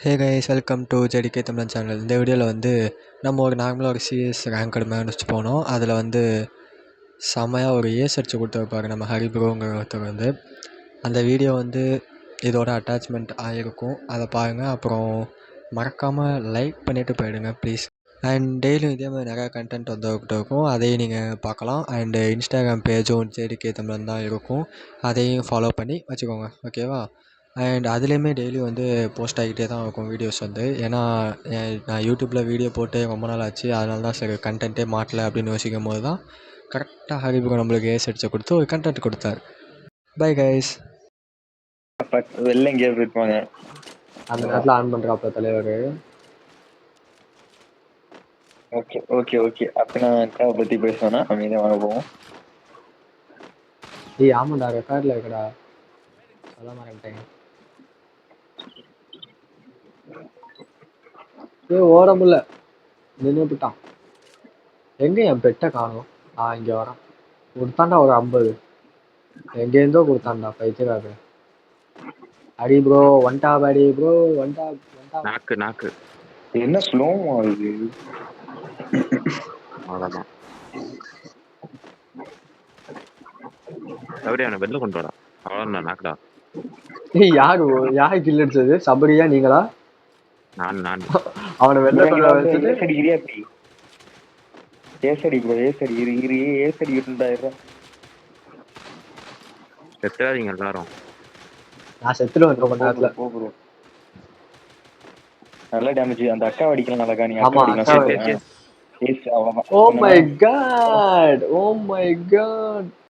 Hey guys, welcome to ஜெடிகே தமிழன் channel. இந்த வீடியோவில் வந்து நம்ம ஒரு நார்மலாக ஒரு சிஎஸ் ரேங்க் மேட்ச் போனோம். அதில் வந்து செம்மையாக ஒரு ஏஸ் அடிச்சு கொடுத்துருப்பாரு நம்ம ஹரிப்ரோங்கிற ஒருத்தர் வந்து. அந்த வீடியோ வந்து இதோட அட்டாச்மெண்ட் ஆகிருக்கும், அதை பாருங்கள். அப்புறம் மறக்காமல் லைக் பண்ணிவிட்டு போயிடுங்க ப்ளீஸ். அண்ட் டெய்லியும் இதே மாதிரி நிறையா கண்டென்ட் வந்துகிட்டு இருக்கும், அதையும் நீங்கள் பார்க்கலாம். அண்டு இன்ஸ்டாகிராம் பேஜும் ஜெடிகே தமிழன் தான் இருக்கும், அதையும் ஃபாலோ பண்ணி வச்சுக்கோங்க, ஓகேவா? அண்ட் அதுலேயுமே டெய்லி வந்து போஸ்ட் ஆகிட்டே தான் இருக்கும் வீடியோஸ் வந்து. ஏன்னா நான் யூடியூப்பில் வீடியோ போட்டு ரொம்ப நாள் ஆச்சு, அதனால தான் சரி கண்டென்ட்டே மாட்டலை அப்படின்னு யோசிக்கும் போது தான் கரெக்டாக ஹரிபுரம் நம்மளுக்கு ஏஸ் அடிச்சு கொடுத்து ஒரு கண்டென்ட் கொடுத்தாரு. Bye guys. வெளில எங்கேயா போயிருப்பாங்க, அந்த நேரத்தில் ஆன் பண்ணுறாப்ப தலைவர். Okay okay okay. அப்போ நான் அக்காவை பற்றி பேசுவேன்னா அமைதியாக வாங்க போவோம். ஏய் ஆமாண்டா, ரெக்கார்டில் இருக்கடா, சொல்ல மாட்டேன். ஓட முடியல, நின்றுட்டான். எங்கே என் பெட்டை காணும்? இங்கே வரான். கொடுத்தாண்டா ஒரு 50, எங்கேருந்தோ கொடுத்தாண்டா பைத்தியக்காரு. அடி ப்ரோ, ஒன் டாப் அடி ப்ரோ, ஒன் டாப். நாக்கு நாக்கு என்ன ஸ்லோ ஆகுது? அவ்வளோதான். அப்படியே அவனை வெளில கொண்டு வரா. அவ்வளோதான், நாக்குடா. யாரு கில் அடிச்சது? சபரியா நீங்களா? நான் அவனை வெளில கொண்டு வர வச்சுட்டு ஏசடி ப்ரோ, ஏசடி ஏசடி இருந்தாயிரம். செத்துறாதீங்க எல்லாரும். நான் செத்துருவேன் கொஞ்ச நேரத்துல. நல்ல டேமேஜ். அந்த அக்கா அடிக்கலாம் நல்லா. நீ அக்கா அடிக்கலாம். Oh my God, oh my God.